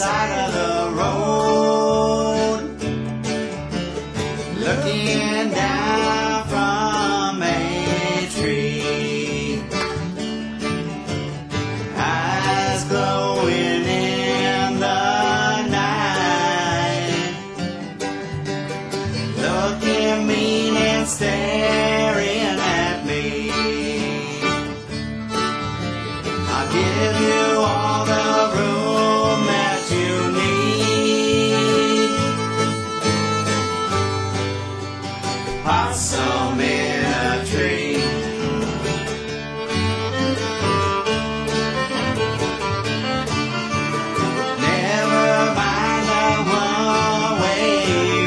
side of the road, looking down from a tree, eyes glowing in the night, looking mean and staring at me. I'll give you all the room that you need. Possum in a tree. Never mind the one-way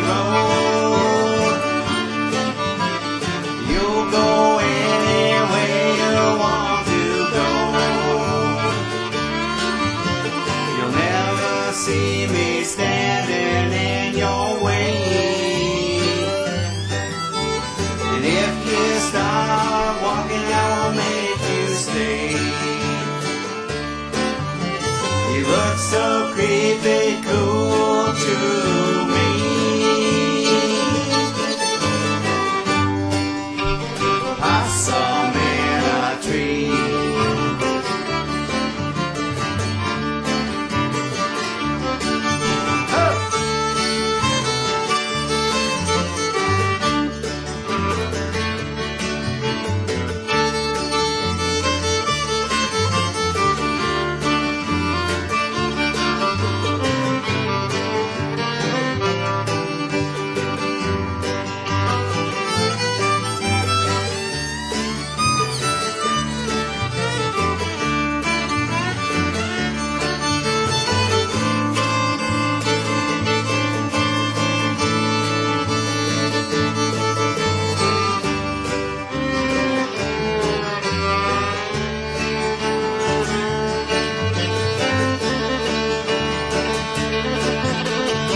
road. You'll go anywhere you want to go. You'll never see me standing in your way. And if you start walking, I'll make you stay. You look so creepy cool to me. Possum in a tree.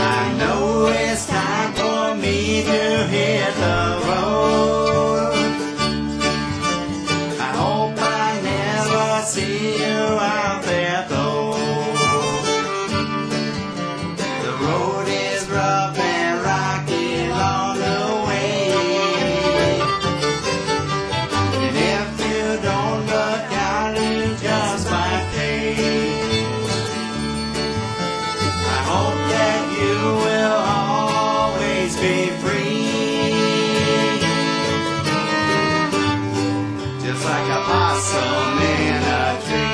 I know it's time for me to hit the road. I hope I never see you out there though. The road is rough and rocky along the way, and if you don't look out, you just might pay. I hope that you will always be free, just like a possum in a tree.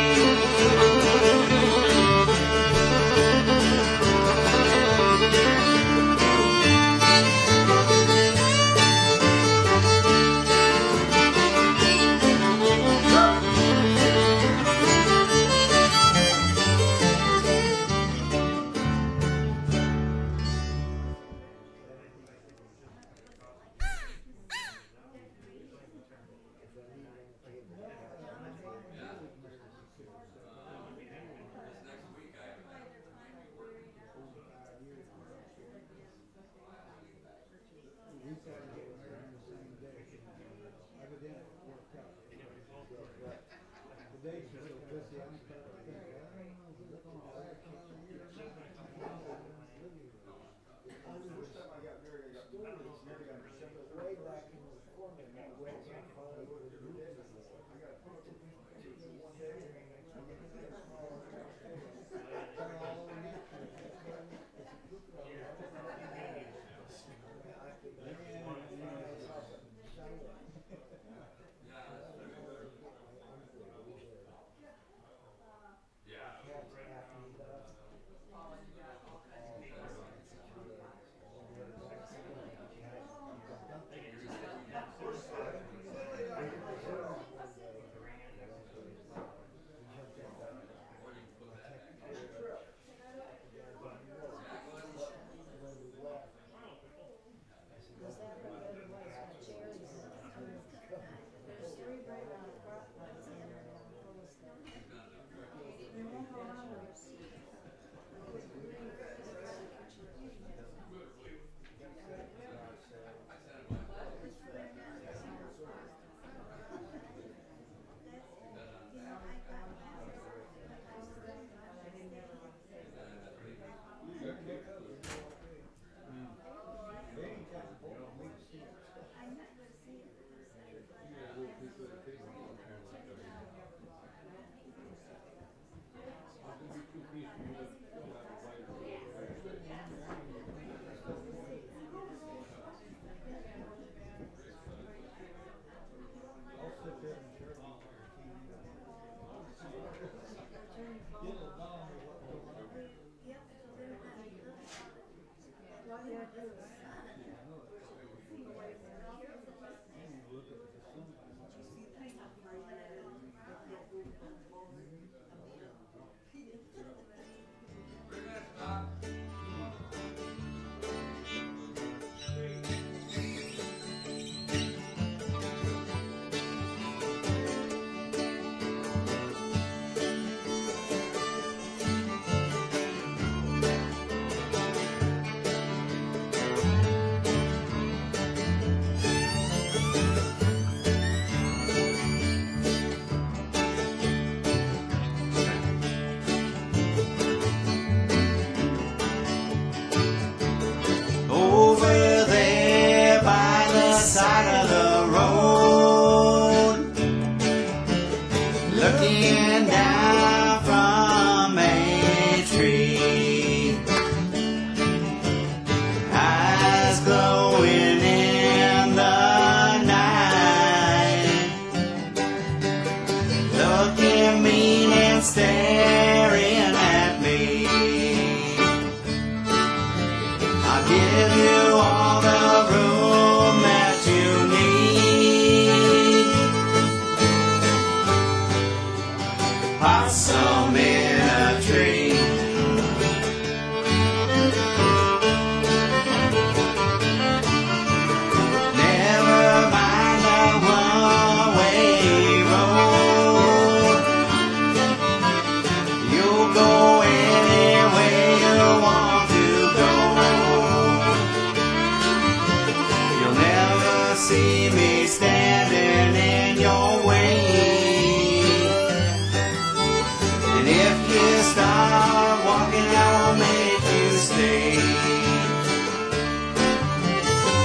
stage.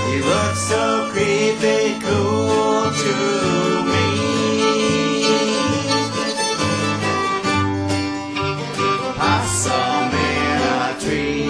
He looks so creepy cool to me. Possum in a tree.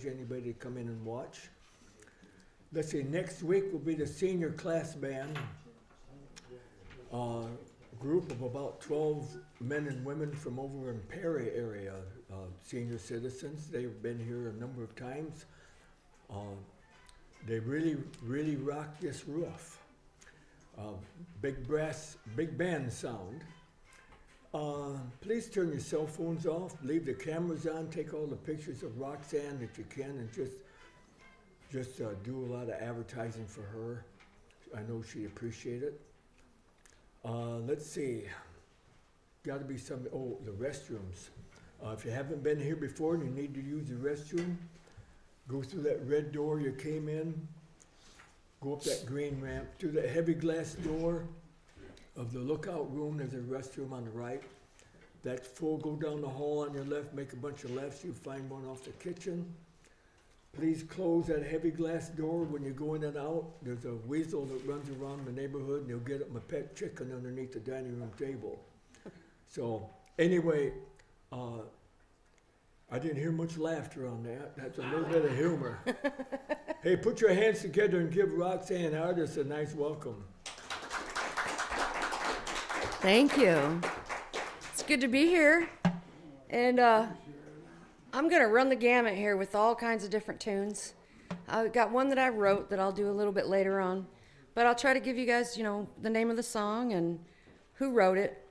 Anybody to come in and watch. Let's see, next week will be the senior class band. Group of about 12 men and women from over in Perry area, senior citizens. They've been here a number of times. They really rock this roof. Big brass, big band sound. Please turn your cell phones off, leave the cameras on, take all the pictures of Roxanne that you can, and just do a lot of advertising for her. I know she'd appreciate it. Let's see, got to be some, the restrooms. If you haven't been here before and you need to use the restroom, go through that red door you came in, go up that green ramp, through that heavy glass door of the lookout room. There's a restroom on the right. That's full. Go down the hall on your left, make a bunch of lefts. You find one off the kitchen. Please close that heavy glass door when you go in and out. There's a weasel that runs around the neighborhood, and he'll get up my pet chicken underneath the dining room table. So anyway, I didn't hear much laughter on that. That's a little bit of humor. Hey, put your hands together and give Roxanne Artis a nice welcome. Thank you. It's good to be here. And I'm going to run the gamut here with all kinds of different tunes. I've got one that I wrote that I'll do a little bit later on. But I'll try to give you guys, the name of the song and who wrote it.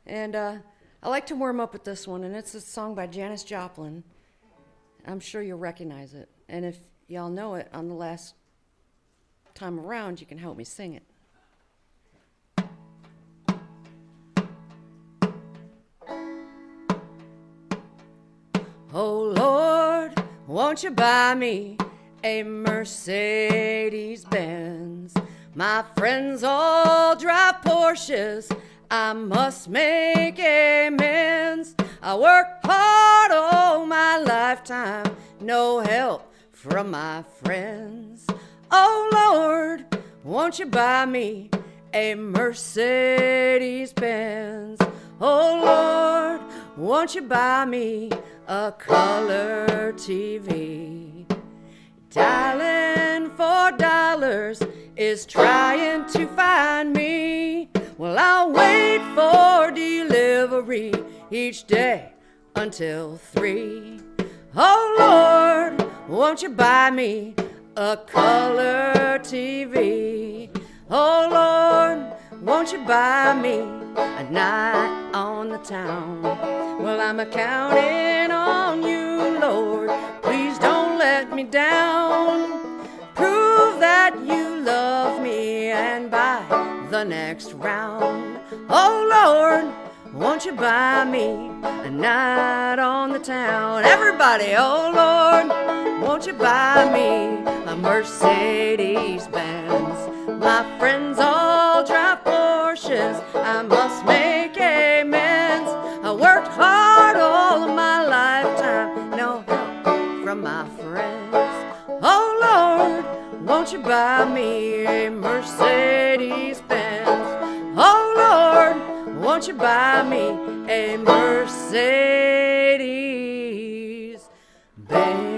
And I like to warm up with this one, and it's a song by Janis Joplin. I'm sure you'll recognize it. And if y'all know it on the last time around, you can help me sing it. Oh Lord, won't you buy me a Mercedes-Benz? My friends all drive Porsches, I must make amends. I worked hard all my lifetime, no help from my friends. Oh Lord, won't you buy me a Mercedes-Benz? Oh Lord, won't you buy me a color TV? Dialing for dollars is trying to find me. Well, I'll wait for delivery each day until 3. Oh Lord, won't you buy me a color TV? Oh Lord, won't you buy me a night on the town? Well, I'm a-counting on you, Lord. Please don't let me down. Prove that you love me and buy the next round. Oh, Lord, won't you buy me a night on the town? Everybody, oh, Lord, won't you buy me a Mercedes-Benz? My friends all drive Porsches, I must make amends. I worked hard all of my lifetime, no help from my friends. Oh Lord, won't you buy me a Mercedes Benz? Oh Lord, won't you buy me a Mercedes Benz?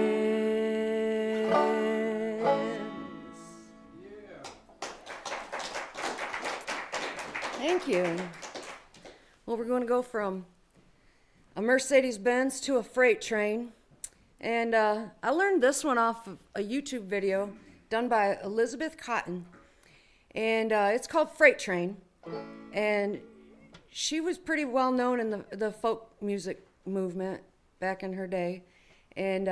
Thank you. Well, we're going to go from a Mercedes Benz to a freight train. And I learned this one off of a YouTube video done by Elizabeth Cotton. And it's called Freight Train. And she was pretty well known in the folk music movement back in her day. And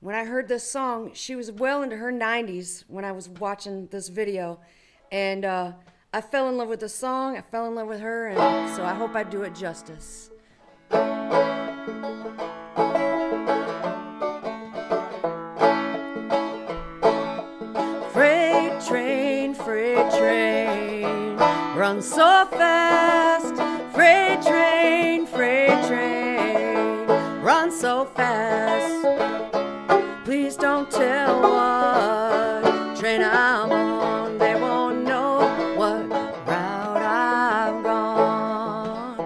when I heard this song, she was well into her 90s when I was watching this video. And I fell in love with the song, I fell in love with her, and so I hope I do it justice. Freight train, run so fast. Freight train, run so fast. Please don't tell what train I'm on. They won't know what route I've gone.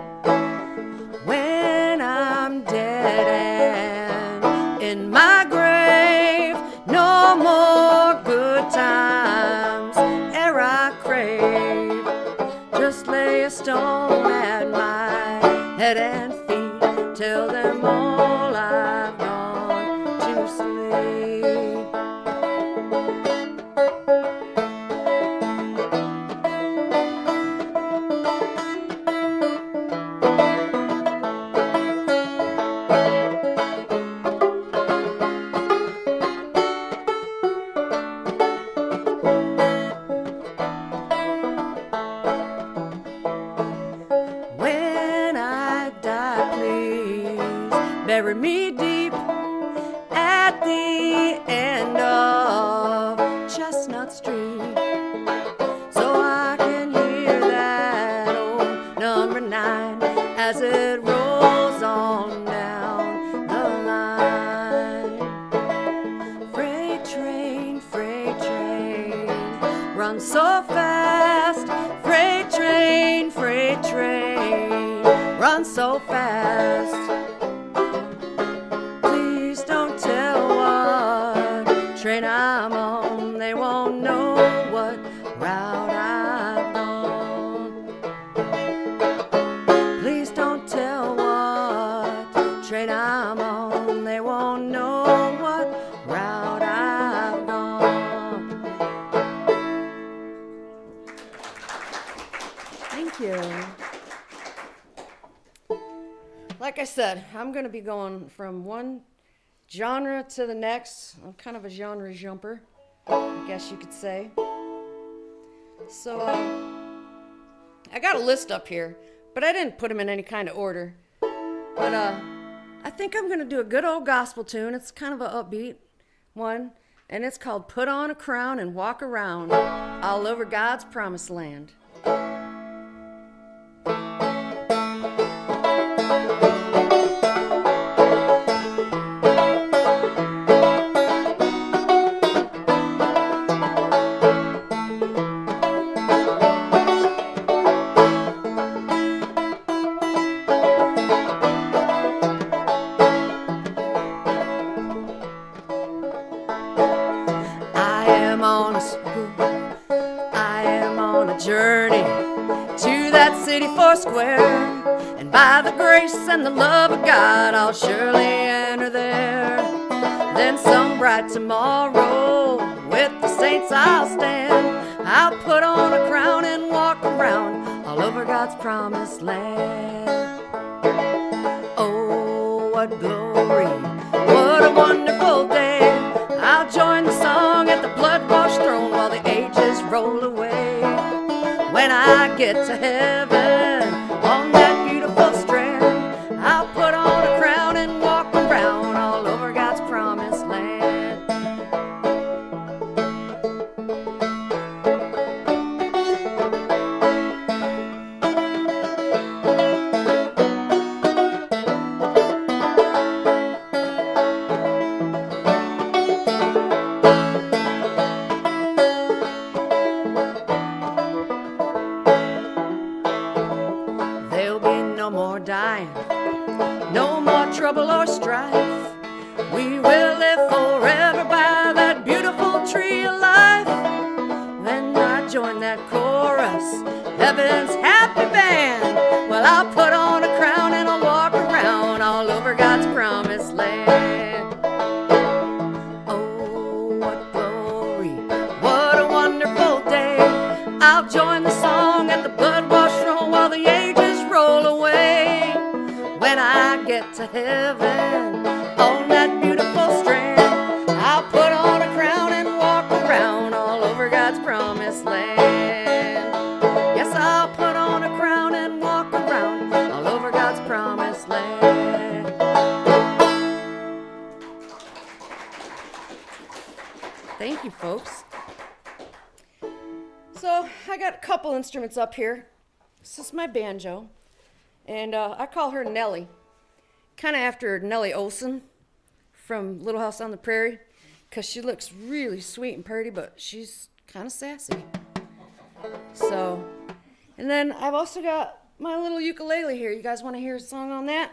When I'm dead and in my grave, no more good times ere I crave. Just lay a stone at my head and feet. Tell them all I've gone to sleep. Bury me deep at the end of Chestnut Street, so I can hear that old number 9 as it rolls on down the line. Freight train, run so fast. Freight train, run so fast. Train I'm on, they won't know what route I've gone. Please don't tell what train I'm on, they won't know what route I've gone. Thank you. Like I said, I'm going to be going from one genre to the next. I'm kind of a genre jumper, I guess you could say. So I got a list up here, but I didn't put them in any kind of order. But I think I'm going to do a good old gospel tune. It's kind of an upbeat one, and it's called Put On a Crown and Walk Around All Over God's Promised Land. Square, and by the grace and the love of God, I'll surely enter there. Then some bright tomorrow, with the saints I'll stand. I'll put on a crown and walk around all over God's promised land. Oh, what glory, what a wonderful day. I'll join the song at the blood-washed throne while the ages roll away. When I get to heaven, on that beautiful strand, I'll put on a crown and walk around all over God's promised land. that chorus, heaven's happy band. Well, I'll put on a crown and I'll walk around all over God's promised land. Oh, what glory, what a wonderful day. I'll join the song at the blood wash roll while the ages roll away. When I get to heaven on that beautiful strand, I'll put on a crown and walk around all over God's promised land. Yes, I'll put on a crown and walk around all over God's promised land. Thank you, folks. So I got a couple instruments up here. This is my banjo, and I call her Nellie, kind of after Nellie Olson from Little House on the Prairie, because she looks really sweet and pretty, but she's kind of sassy. So, and then I've also got my little ukulele here. You guys want to hear a song on that?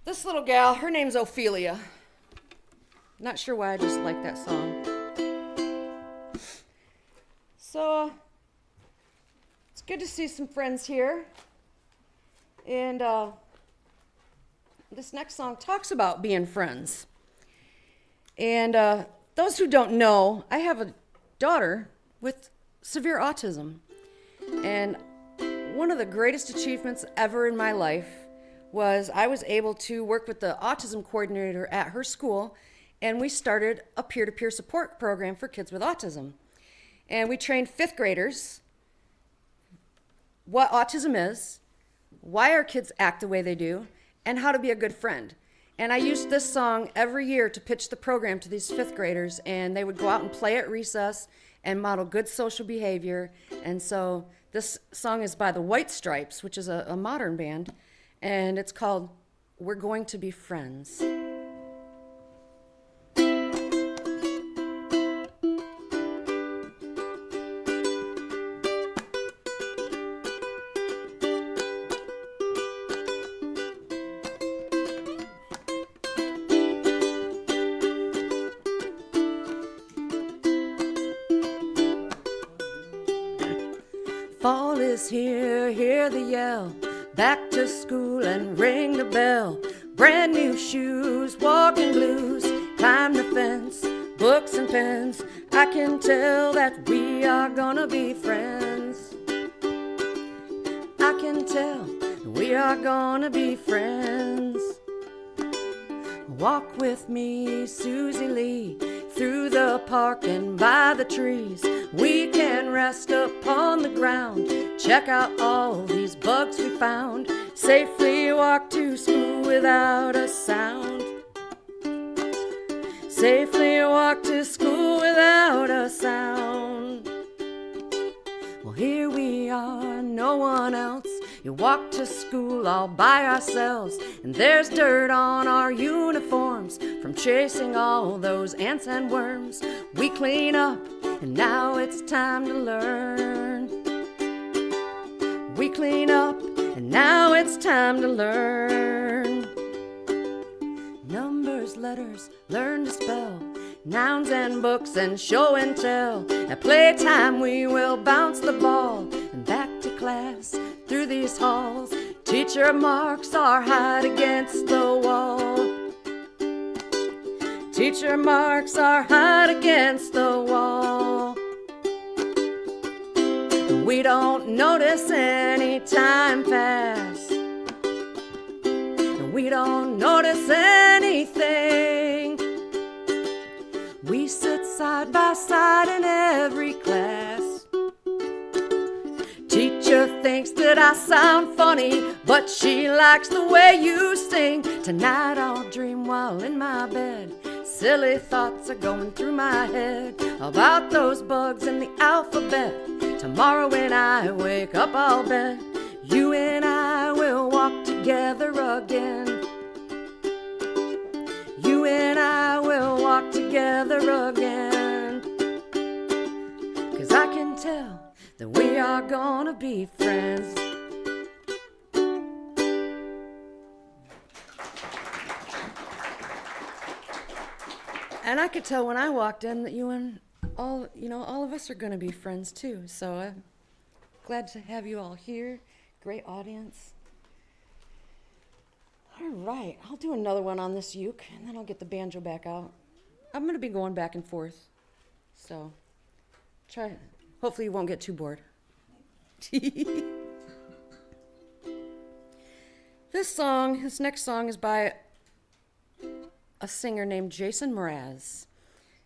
This little gal, her name's Ophelia. Not sure why, I just like that song. So, it's good to see some friends here. And this next song talks about being friends. And those who don't know, I have a daughter with severe autism. And one of the greatest achievements ever in my life was I was able to work with the autism coordinator at her school, and we started a peer-to-peer support program for kids with autism. And we trained fifth graders what autism is, why our kids act the way they do, and how to be a good friend. And I used this song every year to pitch the program to these fifth graders, and they would go out and play at recess and model good social behavior. And so this song is by the White Stripes, which is a modern band, and it's called We're Going to Be Friends. Fall is here, hear the yell, back to school and ring the bell. Brand new shoes, walking blues, climb the fence, books and pens. I can tell that we are gonna be friends. I can tell we are gonna be friends. Walk with me, Susie Lee, through the park and by the trees. We can rest upon the ground, check out all these bugs we found, safely walk to school without a sound. Safely walk to school without a sound. Well, here we are, no one else. You walk to school all by ourselves, and there's dirt on our uniforms from chasing all those ants and worms. We clean up, and now it's time to learn. We clean up, and now it's time to learn. Numbers, letters, learn to spell, nouns and books and show and tell. At playtime we will bounce the ball, and back to class through these halls. Teacher marks our height against the wall. Teacher marks our height against the wall. We don't notice any time pass. We don't notice anything. We sit side by side in every class. Teacher thinks that I sound funny, but she likes the way you sing. Tonight I'll dream while in my bed. Silly thoughts are going through my head about those bugs in the alphabet. Tomorrow when I wake up I'll bet you and I will walk together again. You and I will walk together again. 'Cause I can tell that we are gonna be friends. And I could tell when I walked in that you and all of us are going to be friends too. So I'm glad to have you all here. Great audience. All right, I'll do another one on this uke, and then I'll get the banjo back out. I'm going to be going back and forth. So try. Hopefully you won't get too bored. This next song is by a singer named Jason Mraz.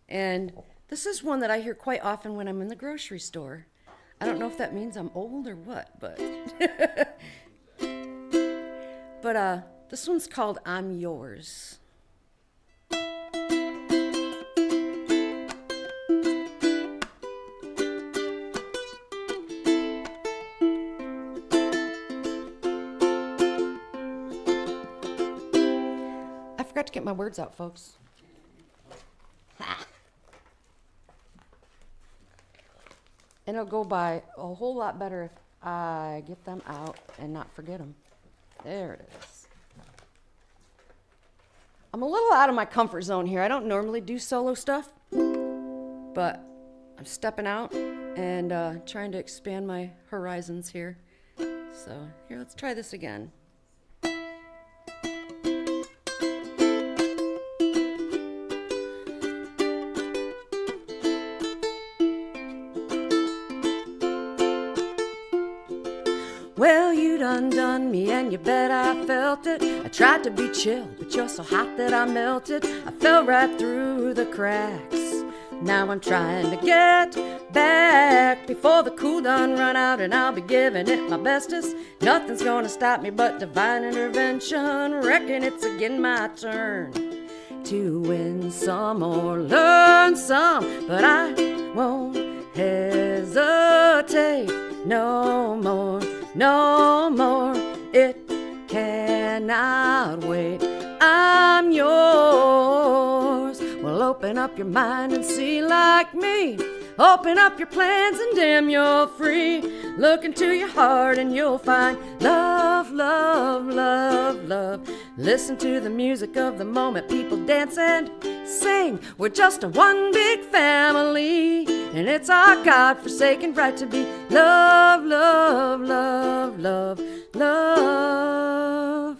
And this is one that I hear quite often when I'm in the grocery store. I don't know if that means I'm old or what, but but this one's called I'm Yours. I forgot to get my words out, folks. Ha. And it'll go by a whole lot better if I get them out and not forget them. There it is. I'm a little out of my comfort zone here. I don't normally do solo stuff, but I'm stepping out and trying to expand my horizons here. So here, let's try this again. Well, you done me and you bet I felt it. I tried to be chill, but you're so hot that I melted. I fell right through the cracks. Now I'm trying to get back before the cool done run out, and I'll be giving it my bestest. Nothing's gonna stop me but divine intervention. Reckon it's again my turn to win some or learn some, but I won't hesitate no more. No more, it cannot wait. I'm yours. Well, open up your mind and see like me. Open up your plans and damn, you're free. Look into your heart and you'll find love, love, love, love. Listen to the music of the moment. People dance and sing. We're just a one big family, and it's our God-forsaken right to be love, love, love, love, love.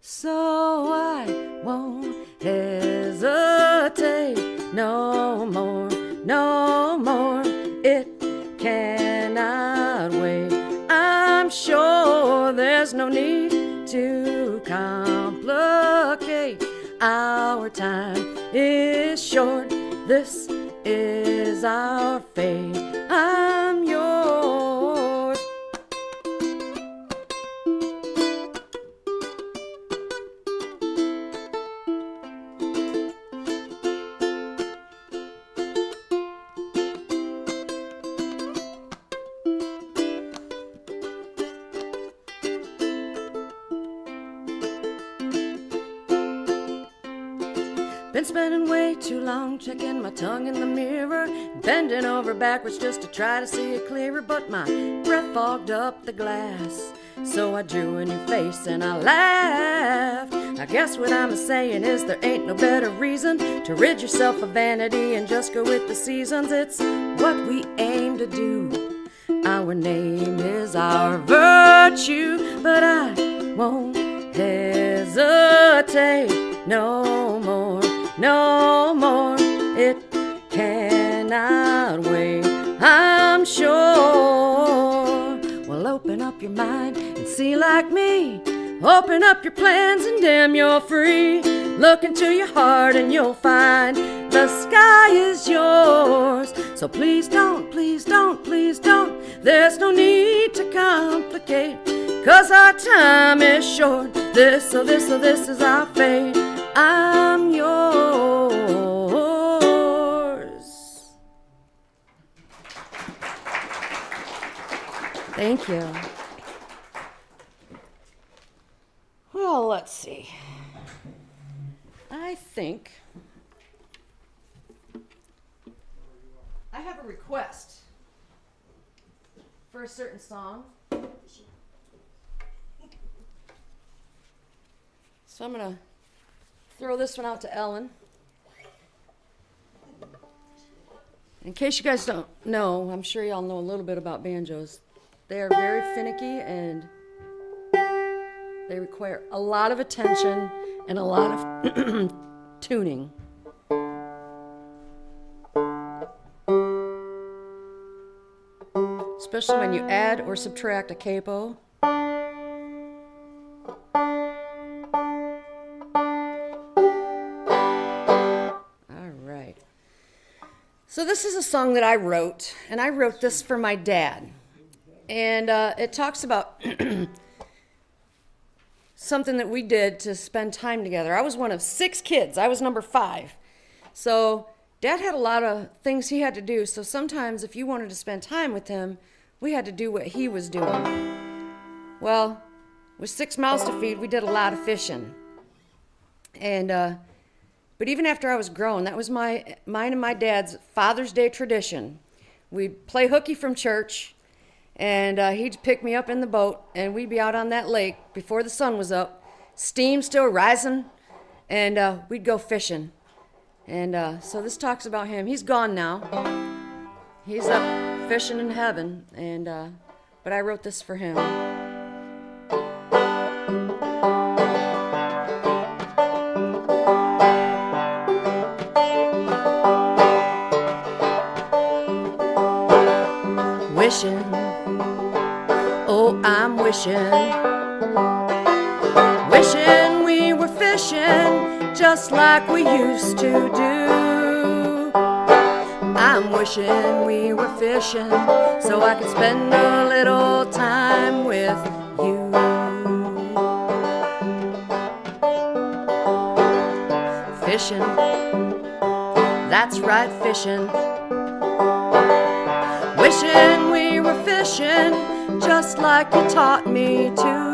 So I won't hesitate no more, no more. It cannot wait. I'm sure there's no need to complicate. Our time is short. This is our fate. I'm yours. Been spending way too long checking my tongue in the mirror, bending over backwards just to try to see it clearer, but my breath fogged up the glass. So I drew a new face and I laughed. I guess what I'm saying is there ain't no better reason to rid yourself of vanity and just go with the seasons. It's what we aim to do. Our name is our virtue, but I won't hesitate no more, no more. It cannot wait, I'm sure. Well, open up your mind and see like me. Open up your plans and damn, you're free. Look into your heart and you'll find the sky is yours. So please don't, please don't, please don't. There's no need to complicate, 'cause our time is short. This is our fate. I'm yours. Thank you. Well, let's see. I think I have a request for a certain song. So I'm going to throw this one out to Ellen. In case you guys don't know, I'm sure y'all know a little bit about banjos. They are very finicky and they require a lot of attention and a lot of tuning. Especially when you add or subtract a capo. So this is a song that I wrote, and I wrote this for my dad. And it talks about something that we did to spend time together. I was one of 6 kids. I was number 5. So Dad had a lot of things he had to do. So sometimes if you wanted to spend time with him, we had to do what he was doing. Well, with 6 mouths to feed, we did a lot of fishing. And but even after I was grown, that was mine and my dad's Father's Day tradition. We'd play hooky from church, and he'd pick me up in the boat, and we'd be out on that lake before the sun was up, steam still rising, and we'd go fishing. And so this talks about him. He's gone now. He's up fishing in heaven, and but I wrote this for him. Wishing, oh, I'm wishing, wishing we were fishing just like we used to do. I'm wishing we were fishing so I could spend a little time with you. Fishing, that's right, fishing. Wishing we were fishing just like you taught me to.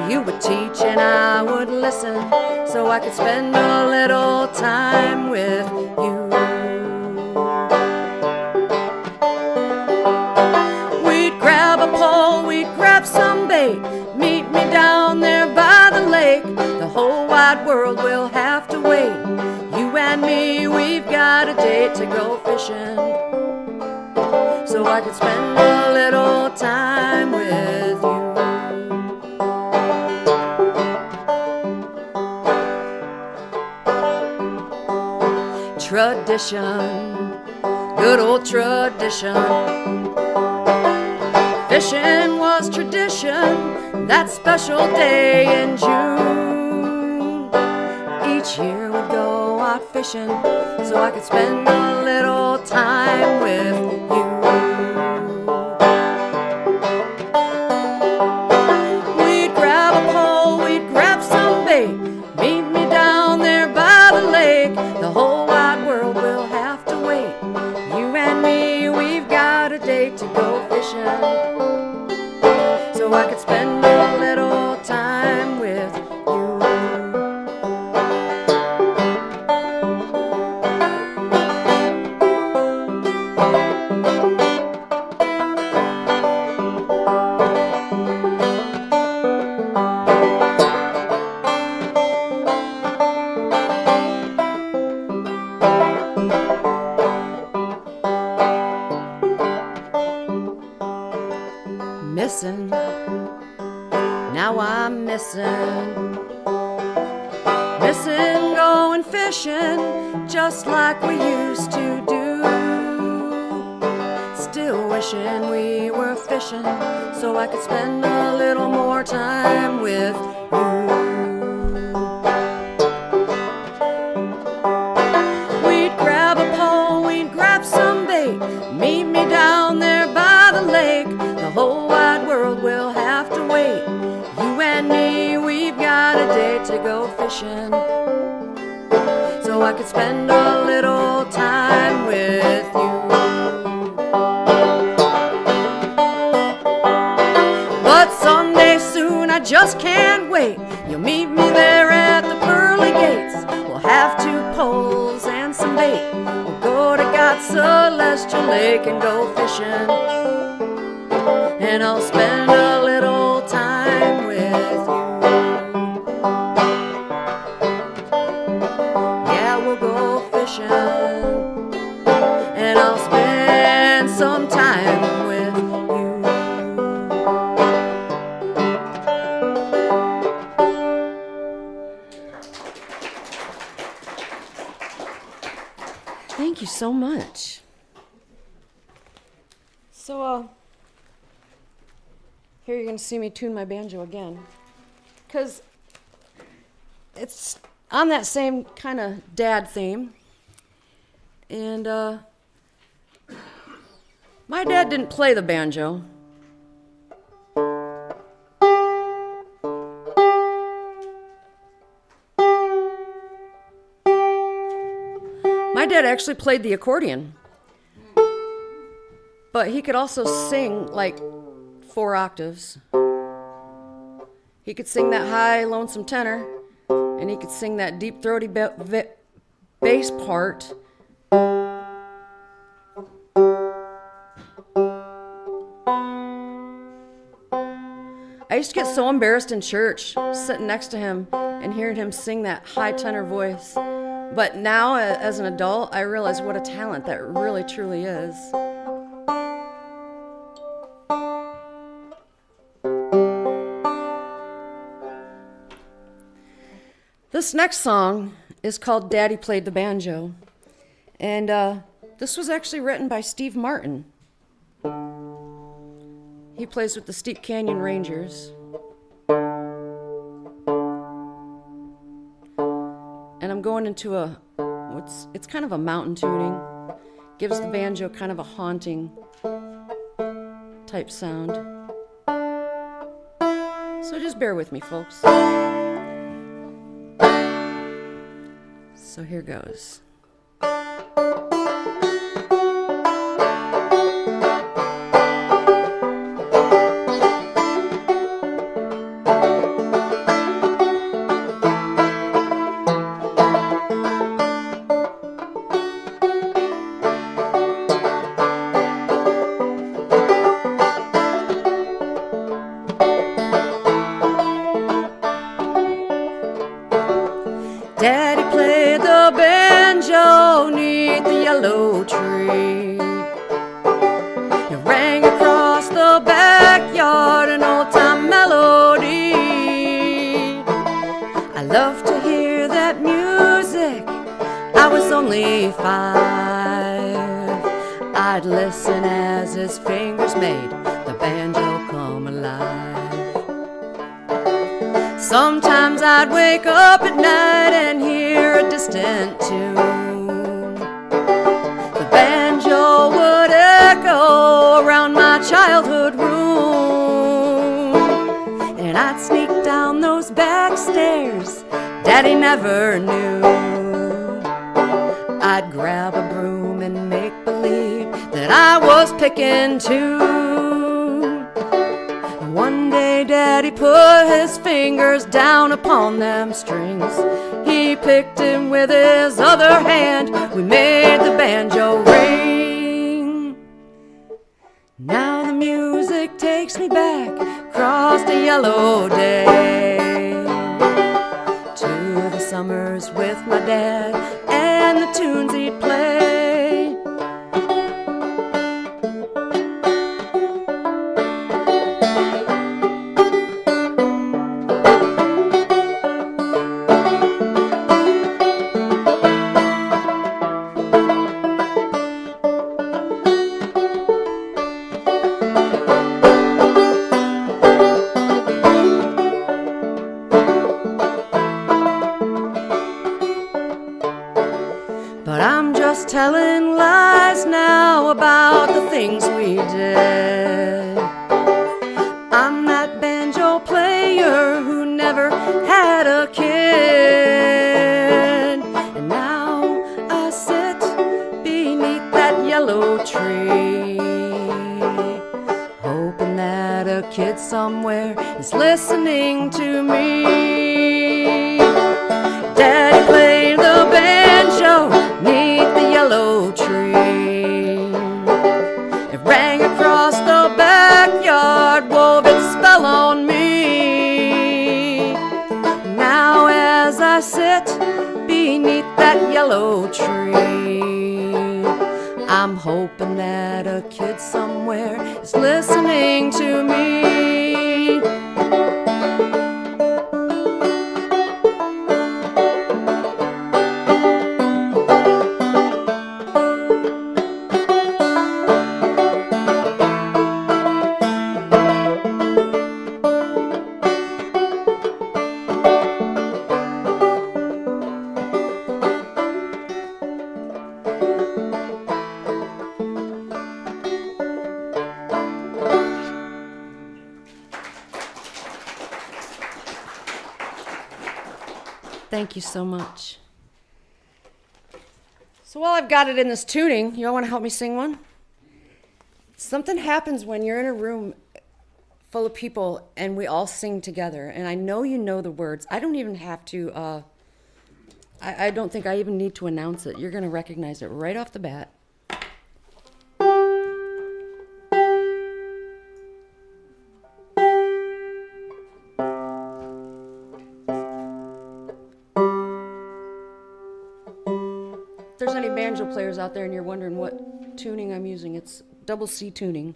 You would teach and I would listen so I could spend a little time with you. We'd grab a pole, we'd grab some bait, meet me down there by the lake. The whole wide world will have to wait. You and me, we've got a date to go fishing so I could spend a little time with you. Tradition, good old tradition. Fishing was tradition, that special day in June. Each year we'd go out fishing so I could spend a little time with you. We'd grab a pole, we'd grab some bait, meet me down there by the lake. The whole wide world will have to wait. You and me, we've got a date to go fishing so I could spend a little time with you. Missing, now I'm missing, missing going fishing just like we used to do. Still wishing we were fishing so I could spend a little more time with you. We'd grab a pole, we'd grab some bait, meet me down there by the lake. The whole wide world will have to wait. You and me, we've got a date to go fishing so I could spend a little time with you. But someday soon, I just can't wait. You'll meet me there at the pearly gates. We'll have 2 poles and some bait. We'll go to God's celestial lake and go fishing, and I'll spend a little time with you. Yeah, we'll go fishing. you so much. So, here you're going to see me tune my banjo again. Because it's on that same kind of dad theme. And my dad didn't play the banjo. My dad actually played the accordion. But he could also sing like 4 octaves. He could sing that high, lonesome tenor, and he could sing that deep, throaty bass part. I used to get so embarrassed in church, sitting next to him and hearing him sing that high tenor voice. But now, as an adult, I realize what a talent that really, truly is. This next song is called Daddy Played the Banjo. And this was actually written by Steve Martin. He plays with the Steep Canyon Rangers. And I'm going into it's kind of a mountain tuning. Gives the banjo kind of a haunting type sound. So just bear with me, folks. So here goes. Daddy played the banjo 'neath the yellow tree. It rang across the backyard, an old-time melody. I love to hear that music. I was only 5. I'd listen as his fingers made the banjo come alive. Sometimes I'd wake up at night and hear a distant tune. The banjo would echo around my childhood room. And I'd sneak down those back stairs Daddy never knew. I'd grab a broom and make believe that I was picking tune. One day Daddy put his fingers down upon them strings. He picked him with his other hand. We made the banjo ring. Now the music takes me back across the yellow day, to the summers with my dad and the tunes he'd play. But I'm just telling lies now about the things we did. I'm that banjo player who never had a kid. And now I sit beneath that yellow tree, hoping that a kid somewhere is listening to me. Daddy played the banjo 'neath the yellow tree. It rang across the backyard, wove its spell on me. Now as I sit beneath that yellow tree, I'm hoping that a kid somewhere is listening to me. Thank you so much. So while I've got it in this tuning, you all want to help me sing one? Something happens when you're in a room full of people and we all sing together. And I know you know the words. I don't even have to, I don't think I even need to announce it. You're going to recognize it right off the bat. If there's any banjo players out there and you're wondering what tuning I'm using, it's double C tuning.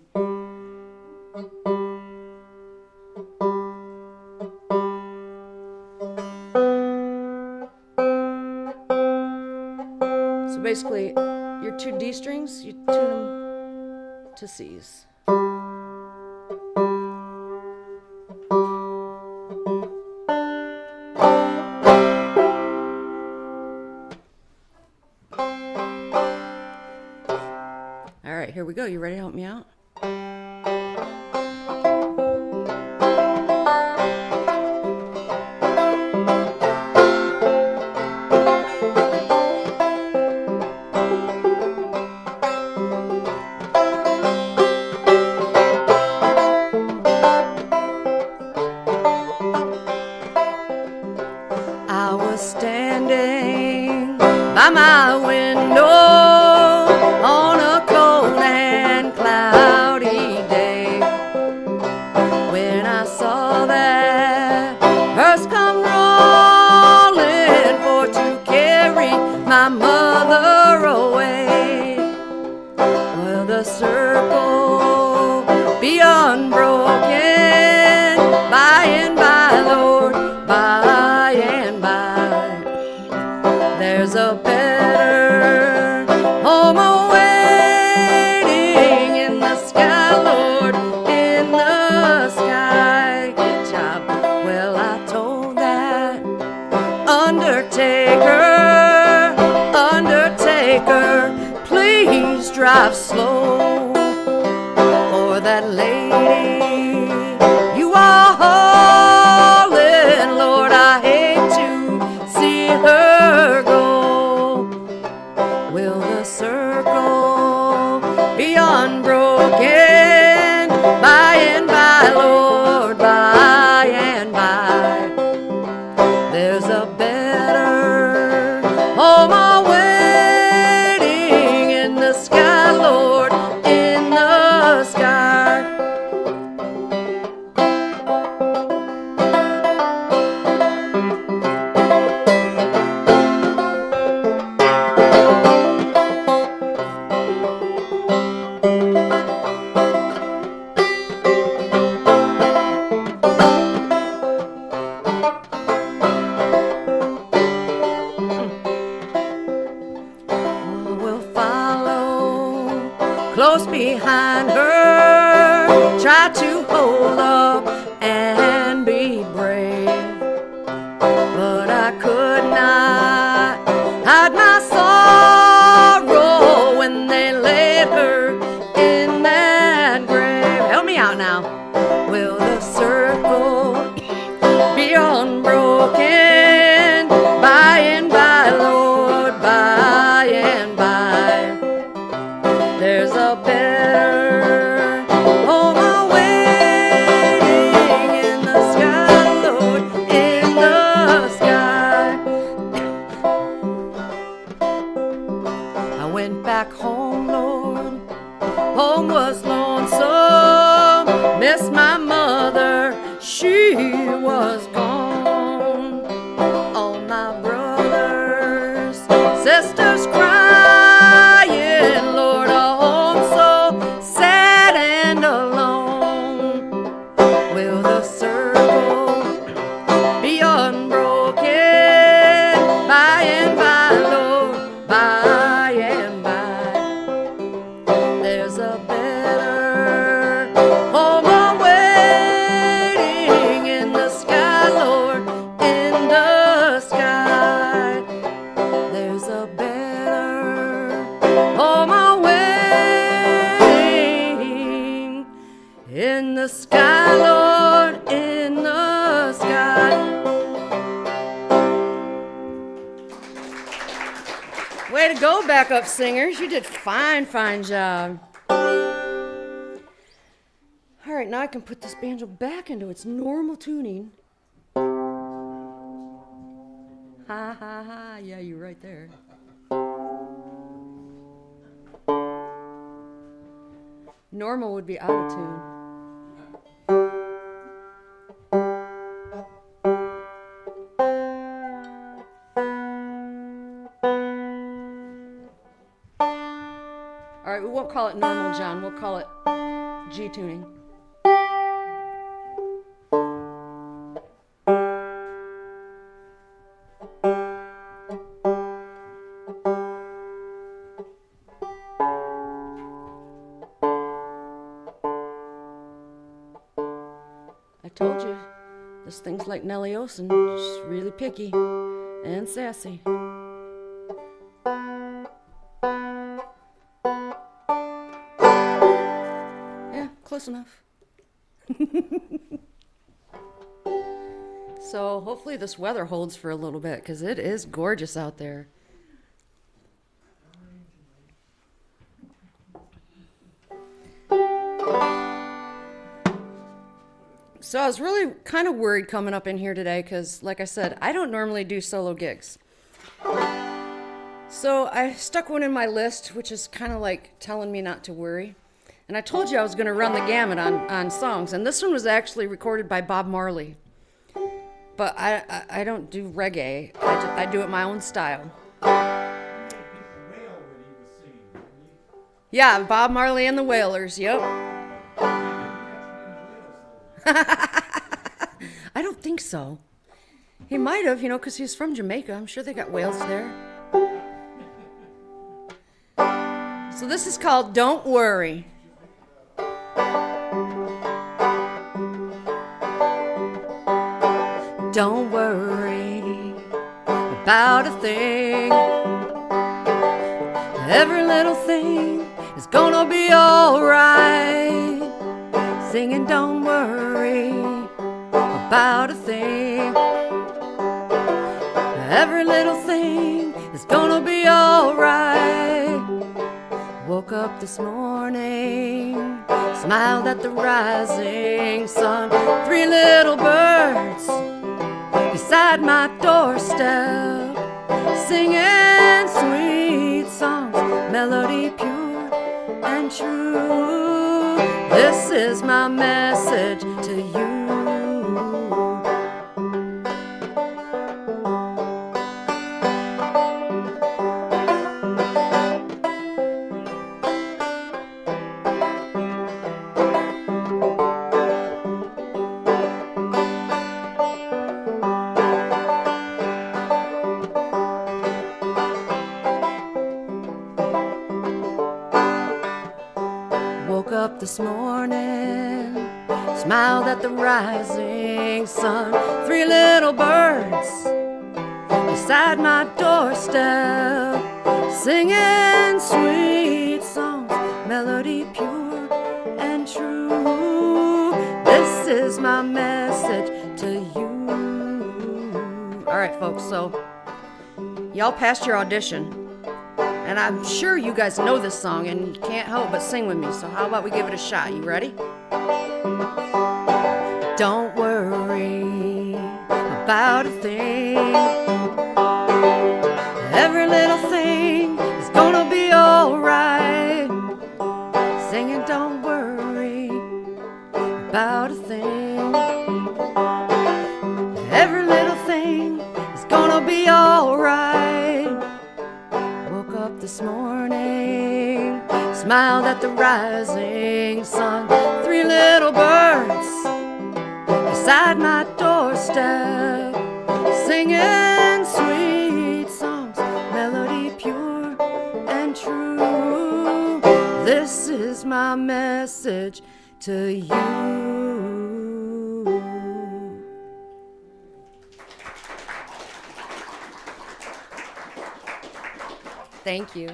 So basically, your two D strings, you tune them to C's. All right, here we go. You ready to help me out? I was standing by my window on a cold and cloudy day when I saw that hearse come rolling for to carry my mother away. Will the circle be unbroken by and by, Lord, by and by? There's a better home awaiting in the sky, Lord, in the sky. Good job. Well, I told that undertaker, please drive slow for that lady you are hauling, Lord. I hate to see her go. Will the circle be unbroken by and by, Lord, by and by? There's a better home awaiting in the sky, Lord, in the sky. We'll follow close behind her, try to hold up and be brave, but I could not hide my sorrow when they laid her in that grave. Help me out now. Will the circle be unbroken by and by, Lord, by and by? There's a better home awaiting in the sky, Lord, in the sky. I went back home, Lord. Home was lonesome. Missed my mother, she was gone. Way to go, backup singers. You did fine, fine job. All right, now I can put this banjo back into its normal tuning. Ha ha ha, yeah, you're right there. Normal would be out of tune. All right, we won't call it normal, John. We'll call it G tuning. I told you, this thing's like Nellie Olson, just really picky and sassy. Yeah, close enough. So hopefully this weather holds for a little bit, because it is gorgeous out there. So I was really kind of worried coming up in here today because, like I said, I don't normally do solo gigs. So I stuck one in my list, which is kind of like telling me not to worry. And I told you I was going to run the gamut on songs. And this one was actually recorded by Bob Marley. But I don't do reggae. I do it my own style. Yeah, Bob Marley and the Wailers, yep. I don't think so. He might have, because he's from Jamaica. I'm sure they got whales there. So this is called Don't Worry. Don't worry about a thing. Every little thing is gonna be alright. Singing don't worry about a thing. Every little thing is gonna be alright. Woke up this morning, smiled at the rising sun. 3 little birds beside my doorstep, singing sweet songs, melody pure and true. This is my message to you. This morning, smiled at the rising sun. 3 little birds beside my doorstep, singing sweet songs, melody pure and true. This is my message to you. All right, folks, so y'all passed your audition. And I'm sure you guys know this song and you can't help but sing with me, so how about we give it a shot? You ready? Don't worry about a thing. Every little thing is gonna be alright. Singing don't worry about a thing. Every little thing is gonna be alright. This morning, smiled at the rising sun. 3 little birds beside my doorstep, singing sweet songs, melody pure and true. This is my message to you. Thank you.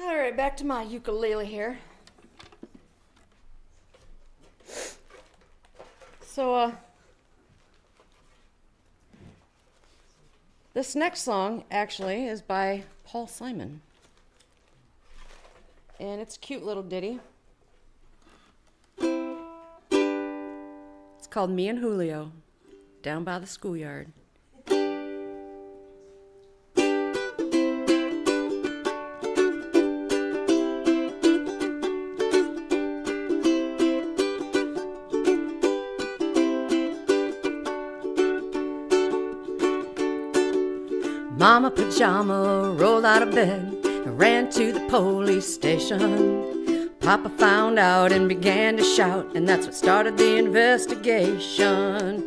All right, back to my ukulele here. So, This next song actually is by Paul Simon. And it's a cute little ditty. It's called Me and Julio, down by the schoolyard. Mama Pajama rolled out of bed and ran to the police station. Papa found out and began to shout, and that's what started the investigation.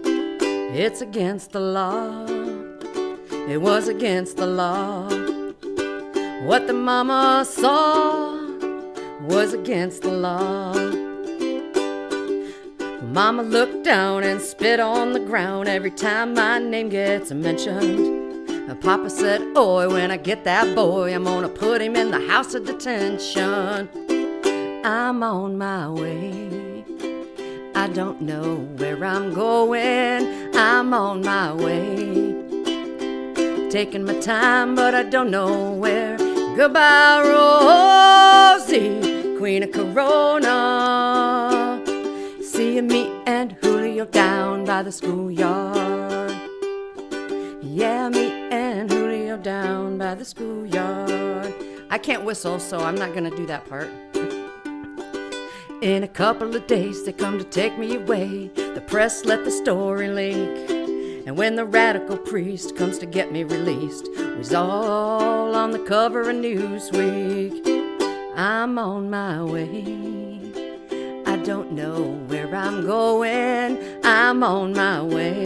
It's against the law. It was against the law. What the mama saw was against the law. Mama looked down and spit on the ground every time my name gets mentioned. Papa said, "Oi, when I get that boy, I'm gonna put him in the house of detention." I'm on my way. I don't know where I'm going. I'm on my way. Taking my time, but I don't know where. Goodbye, Rosie, Queen of Corona. See you, me and Julio down by the schoolyard. Yeah, me and Julio down by the schoolyard. I can't whistle, so I'm not gonna do that part. In a couple of days, they come to take me away. The press let the story leak. And when the radical priest comes to get me released, we's all on the cover of Newsweek. I'm on my way. I don't know where I'm going. I'm on my way.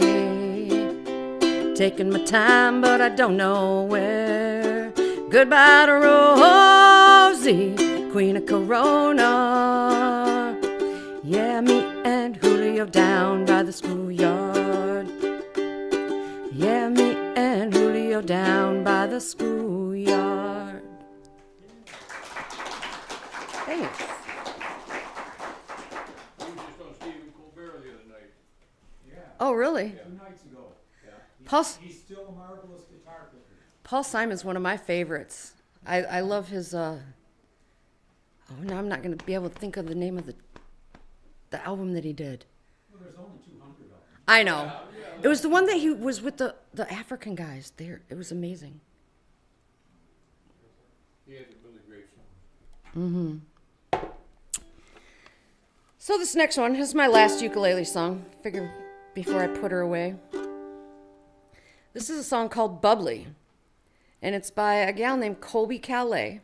Taking my time, but I don't know where. Goodbye to Rosie, Queen of Corona. Yeah, me and Julio down by the schoolyard. Yeah, me and Julio down by the schoolyard. Thanks. We were just on Stephen Colbert the other night. Oh, really? 2 nights ago. He's still a marvelous guitar player. Paul Simon's one of my favorites. I love his, oh, no, I'm not going to be able to think of the name of the album that he did. Well, there's only 200 of them. I know. It was the one that he was with the African guys there. It was amazing. He had a really great song. Mm-hmm. So this next one is my last ukulele song. Figure before I put her away. This is a song called Bubbly, and it's by a gal named Colby Calais.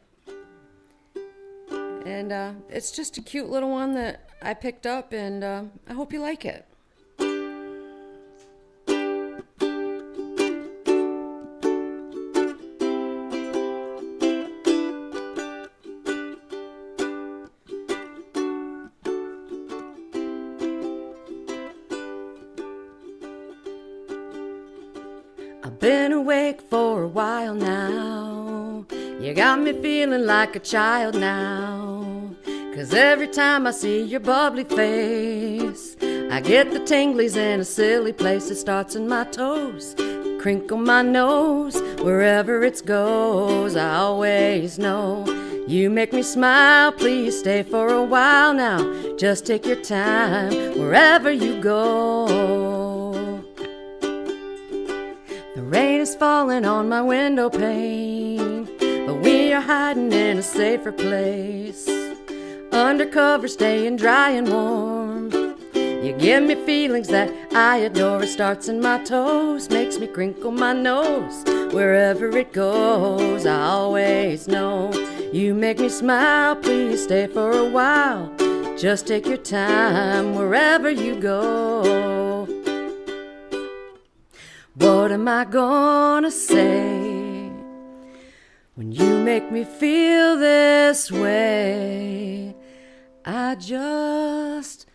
And it's just a cute little one that I picked up, and I hope you like it. Been awake for a while now. You got me feeling like a child now. 'Cause every time I see your bubbly face, I get the tinglies in a silly place. It starts in my toes, crinkle my nose, wherever it goes. I always know you make me smile. Please stay for a while now. Just take your time, wherever you go. Rain is falling on my window pane, but we are hiding in a safer place. Undercover, staying dry and warm. You give me feelings that I adore. It starts in my toes, makes me crinkle my nose. Wherever it goes, I always know you make me smile. Please stay for a while. Just take your time, wherever you go. What am I gonna say when you make me feel this way? I just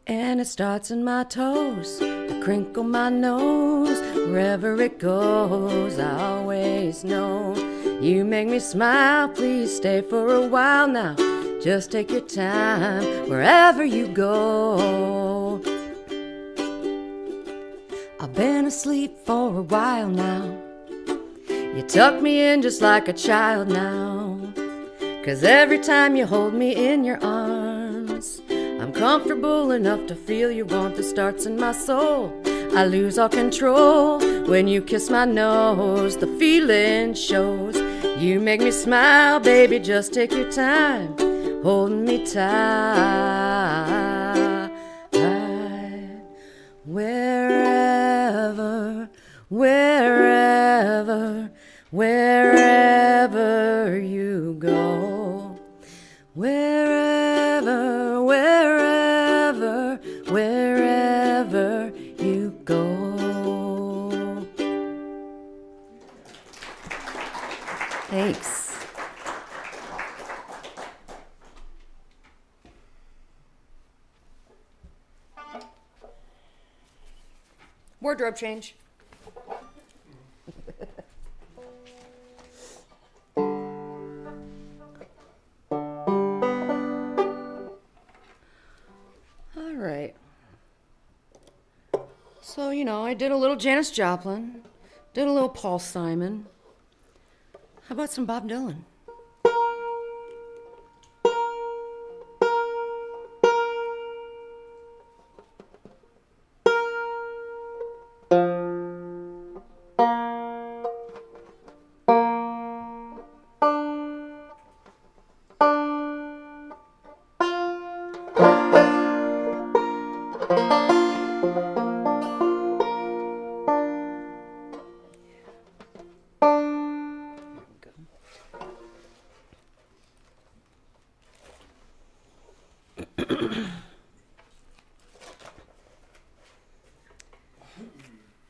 And it starts in my toes, I crinkle my nose. Wherever it goes, I always know you make me smile. Please stay for a while now. Just take your time wherever you go. I've been asleep for a while now. You tuck me in just like a child now. 'Cause every time you hold me in your arms, I'm comfortable enough to feel your warmth that starts in my soul. I lose all control when you kiss my nose. The feeling shows. You make me smile, baby, just take your time holding me tight. Wherever, wherever, wherever you go. Wherever, wherever, wherever you go. Thanks. Wardrobe change. All right. So, you know, I did a little Janis Joplin, did a little Paul Simon. How about some Bob Dylan?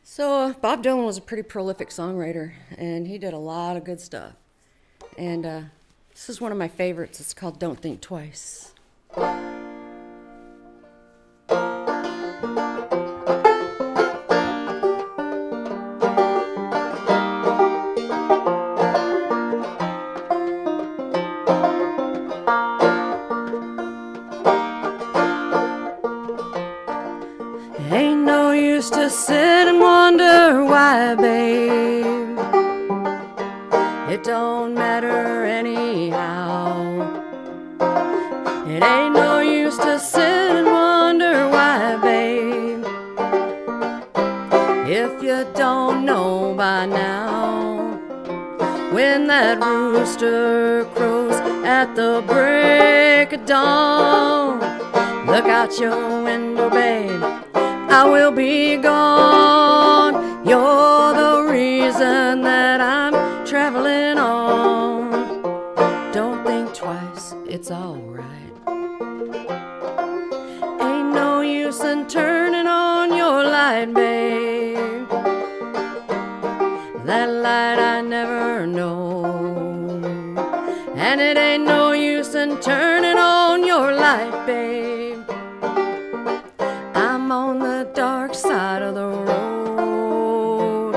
So Bob Dylan was a pretty prolific songwriter, and he did a lot of good stuff. And this is one of my favorites. It's called Don't Think Twice. Ain't no use to sit and wonder why, babe. It don't matter anyhow. It ain't no use to sit and wonder why, babe. If you don't know by now, when that rooster crows at the break of dawn, look out your window, babe, I will be gone. You're the reason that I'm traveling on. Don't think twice, it's alright. Ain't no use in turning on your light, babe. That light I never know. And it ain't no use in turning on your light, babe. I'm on the dark side of the road.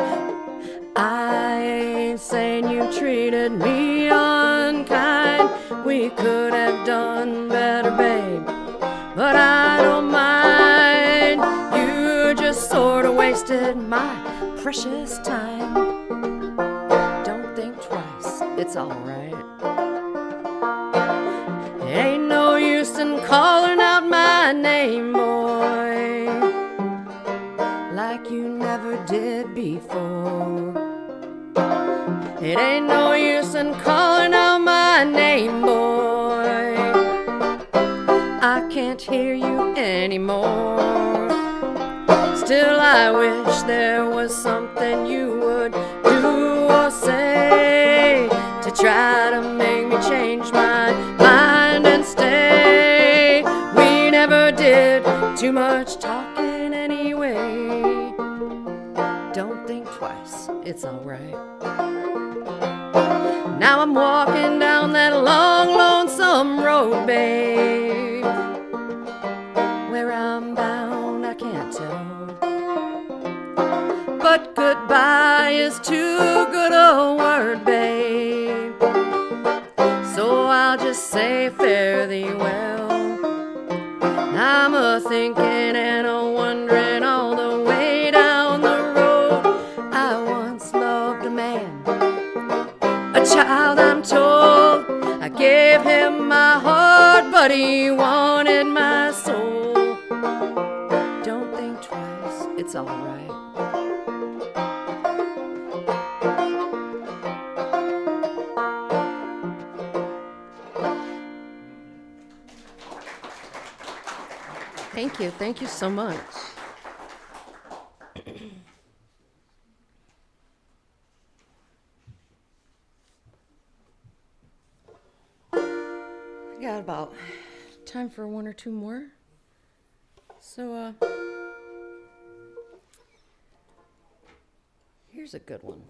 I ain't saying you treated me unkind. We could have done better, babe, but I don't mind. You just sort of wasted my precious time. Don't think twice, it's alright. Ain't no use in calling out my name, boy, like you never did before. It ain't no use in calling out my name, boy. I can't hear you anymore. Still, I wish there was something you would do or say to try to make me change my mind and stay. We never did too much talking anyway. Don't think twice, it's alright. Now I'm walking down that long, lonesome road, babe. Where I'm bound, I can't tell. But goodbye is too good a word, babe. So I'll just say fare thee well. I'm a-thinking and a-wondering all the way down the him my heart, but he wanted my soul. Don't think twice, it's all right. Thank you so much. I got about time for one or two more. So, here's a good one.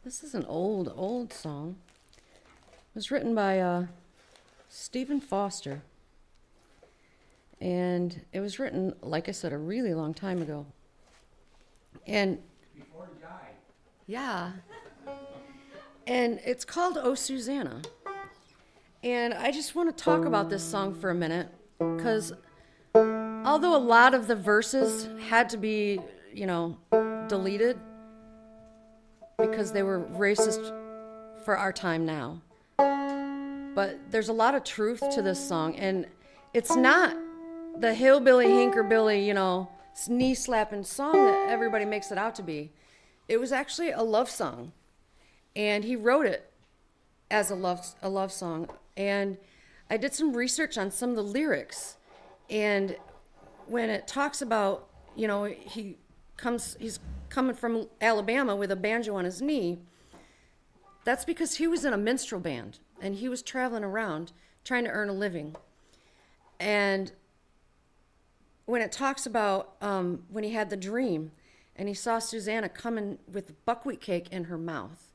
This is an old song. It was written by Stephen Foster. And it was written, like I said, a really long time ago. And Before he died. yeah. And it's called Oh Susanna. And I just want to talk about this song for a minute, because although a lot of the verses had to be, deleted because they were racist for our time now, but there's a lot of truth to this song. And it's not the hillbilly, hinkerbilly, knee-slapping song that everybody makes it out to be. It was actually a love song. And he wrote it as a love song. And I did some research on some of the lyrics. And when it talks about, he's coming from Alabama with a banjo on his knee, that's because he was in a minstrel band. And he was traveling around trying to earn a living. And when it talks about when he had the dream and he saw Susanna coming with buckwheat cake in her mouth.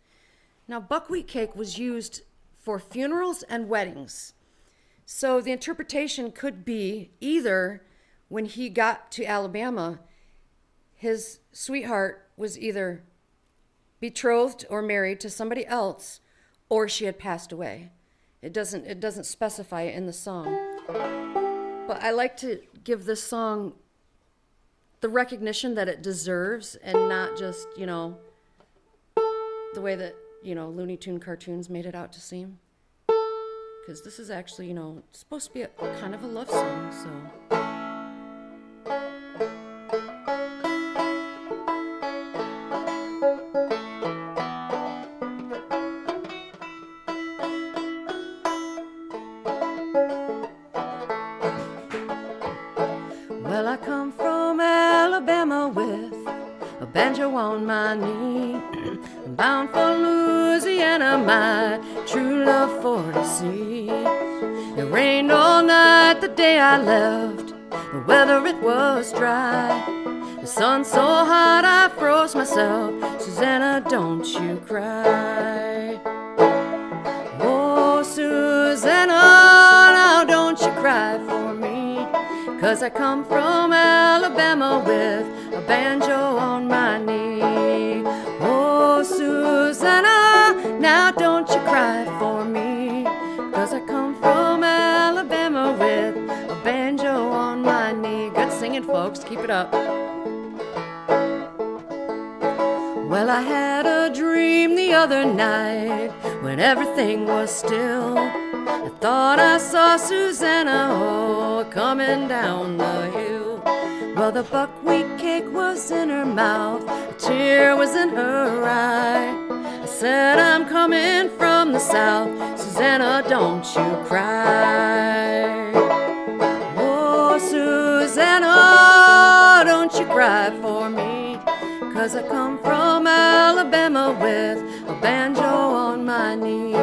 Now, buckwheat cake was used for funerals and weddings. So the interpretation could be either when he got to Alabama, his sweetheart was either betrothed or married to somebody else, or she had passed away. It doesn't specify it in the song. But I like to give this song the recognition that it deserves, and not just, the way that, Looney Tune cartoons made it out to seem. Because this is actually, supposed to be a kind of a love song, so. Well, I come from Alabama with a banjo on my knee. I'm bound for Louisiana, my true love for to see. It rained all night the day I left. The weather, it was dry. The sun so hot I froze myself. Susanna, don't you cry. Oh, Susanna, now don't you cry for me. 'Cause I come from Alabama with a banjo on my knee. Oh, Susanna, now don't you cry for me. 'Cause I come from Alabama with a banjo on my knee. Good singing, folks. Keep it up. Well, I had a dream the other night when everything was still. I thought I saw Susanna, oh, coming down the hill. Well, the buckwheat cake was in her mouth, a tear was in her eye. I said, I'm coming from the south, Susanna, don't you cry. Oh, Susanna, don't you cry for me. 'Cause I come from Alabama with a banjo on my knee.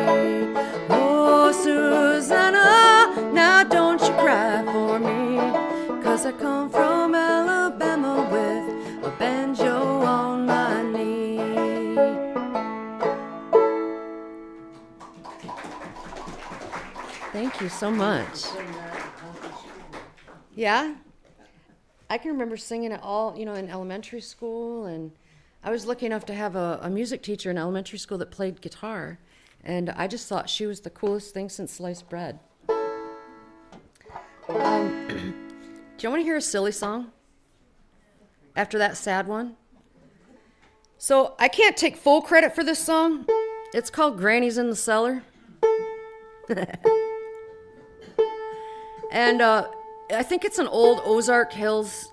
Oh, Susanna, now don't you cry for me. 'Cause I come from Alabama with a banjo on my knee. Thank you so much. Yeah? I can remember singing it all, in elementary school, and I was lucky enough to have a music teacher in elementary school that played guitar, and I just thought she was the coolest thing since sliced bread. Do you want to hear a silly song after that sad one? So I can't take full credit for this song. It's called Granny's in the Cellar. And I think it's an old Ozark Hills,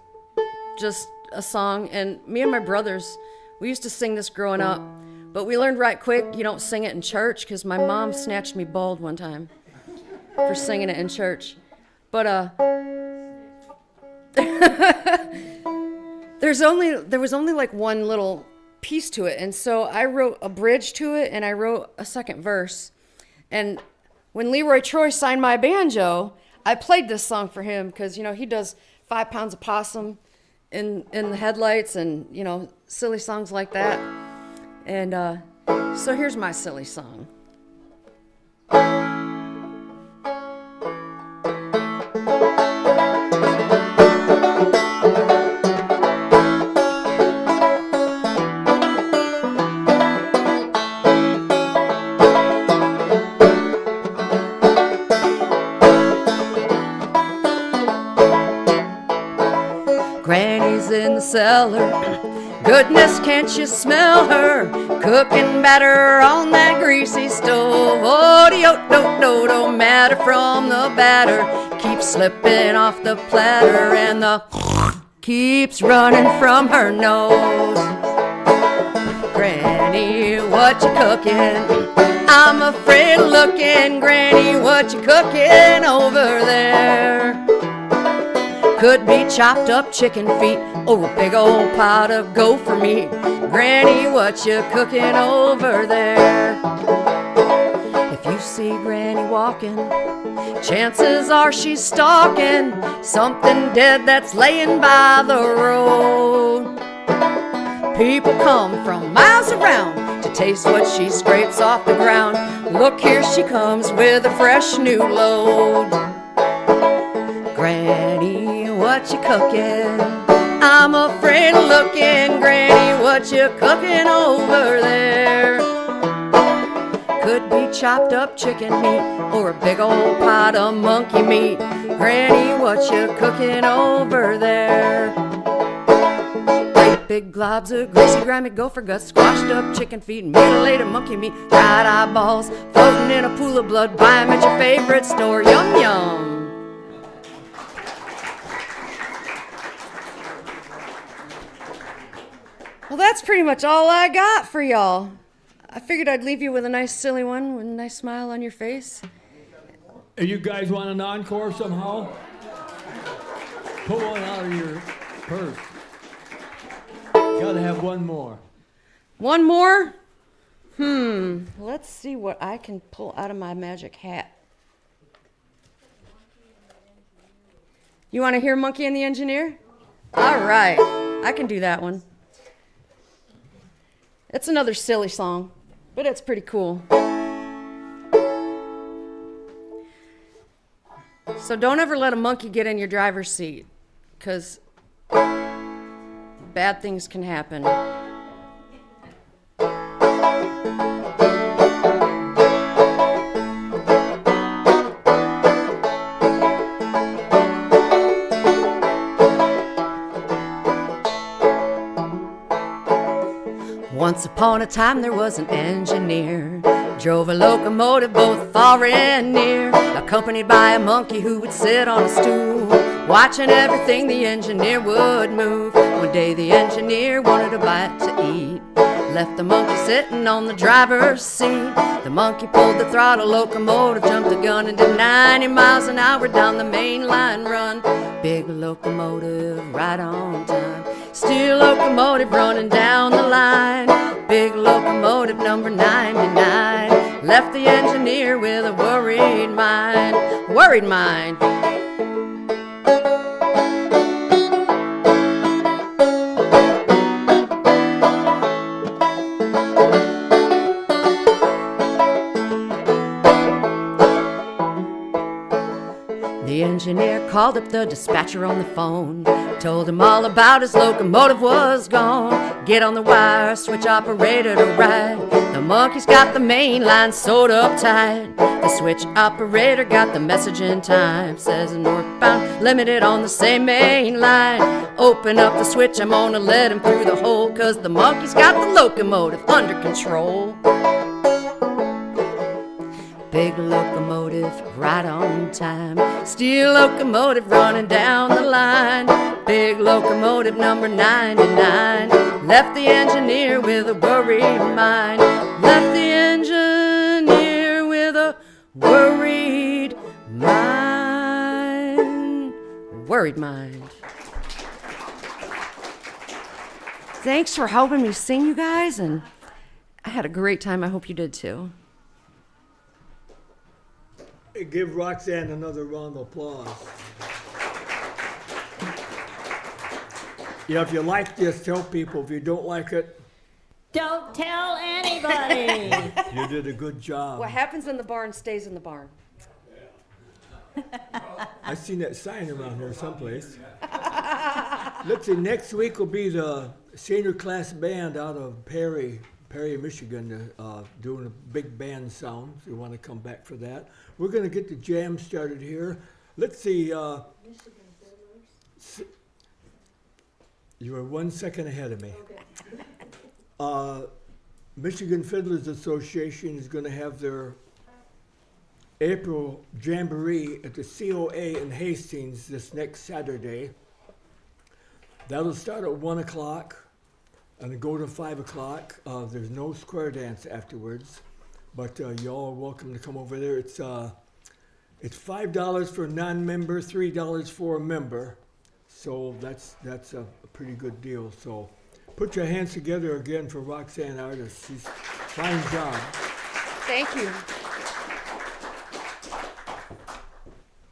just a song. And me and my brothers, we used to sing this growing up. But we learned right quick, you don't sing it in church, because my mom snatched me bald one time for singing it in church. But there was only like one little piece to it, and so I wrote a bridge to it, and I wrote a second verse. And when Leroy Troy signed my banjo, I played this song for him because, you know, he does 5 pounds of possum in the headlights and, you know, silly songs like that. And so here's my silly song. Granny's in the cellar. Goodness, can't you smell her? Cooking batter on that greasy stove. Oh, matter from the batter. Keeps slipping off the platter, and the keeps running from her nose. Granny, what you cooking? I'm afraid of looking. Granny, what you cooking over there? Could be chopped up chicken feet or a big old pot of gopher meat. Granny, what you cooking over there? If you see Granny walking, chances are she's stalking something dead that's laying by the road. People come from miles around to taste what she scrapes off the ground. Look, here she comes with a fresh new load. Granny, what you cooking? I'm afraid of looking. Granny, what you cooking over there? Could be chopped up chicken meat or a big old pot of monkey meat. Granny, what you cooking over there? Great big globs of greasy, grimy gopher guts, squashed up chicken feet, mutilated monkey meat, fried eyeballs floating in a pool of blood. Buy 'em at your favorite store. Yum, yum. Well, that's pretty much all I got for y'all. I figured I'd leave you with a nice silly one with a nice smile on your face. Hey, you guys want an encore somehow? Pull one out of your purse. Gotta have one more. One more? Let's see what I can pull out of my magic hat. You want to hear Monkey and the Engineer? All right, I can do that one. It's another silly song, but it's pretty cool. So don't ever let a monkey get in your driver's seat, because bad things can happen. Once upon a time there was an engineer, drove a locomotive both far and near, accompanied by a monkey who would sit on a stool, watching everything the engineer would move. One day the engineer wanted a bite to eat, left the monkey sitting on the driver's seat. The monkey pulled the throttle, locomotive jumped the gun and did 90 miles an hour down the main line run. Big locomotive right on time, steel locomotive running down the line. Big locomotive number 99 left the engineer with a worried mind. Worried mind. The engineer called up the dispatcher on the phone, told him all about his locomotive was gone. Get on the wire, switch operator to right. The monkey's got the main line sewed up tight. The switch operator got the message in time, says a northbound limited on the same main line. Open up the switch, I'm gonna let him through the hole, 'cause the monkey's got the locomotive under control. Big locomotive right on time. Steel locomotive running down the line. Big locomotive number 99. Left the engineer with a worried mind. Left the engineer with a worried mind. Worried mind. Thanks for helping me sing, you guys, and I had a great time. I hope you did too. Hey, give Roxanne another round of applause. Yeah, if you like this, tell people. If you don't like it, Don't tell anybody. you did a good job. What happens in the barn stays in the barn. I seen that sign around here someplace. Let's see, next week will be the senior class band out of Perry, Michigan, doing a big band sound. If you want to come back for that. We're going to get the jam started here. Let's see. You are 1 second ahead of me. Michigan Fiddlers Association is going to have their April Jamboree at the COA in Hastings this next Saturday. That'll start at 1 o'clock and go to 5 o'clock. There's no square dance afterwards, but y'all are welcome to come over there. It's $5 for a non-member, $3 for a member. So that's a pretty good deal. So put your hands together again for Roxanne Artis. She's fine job. Thank you.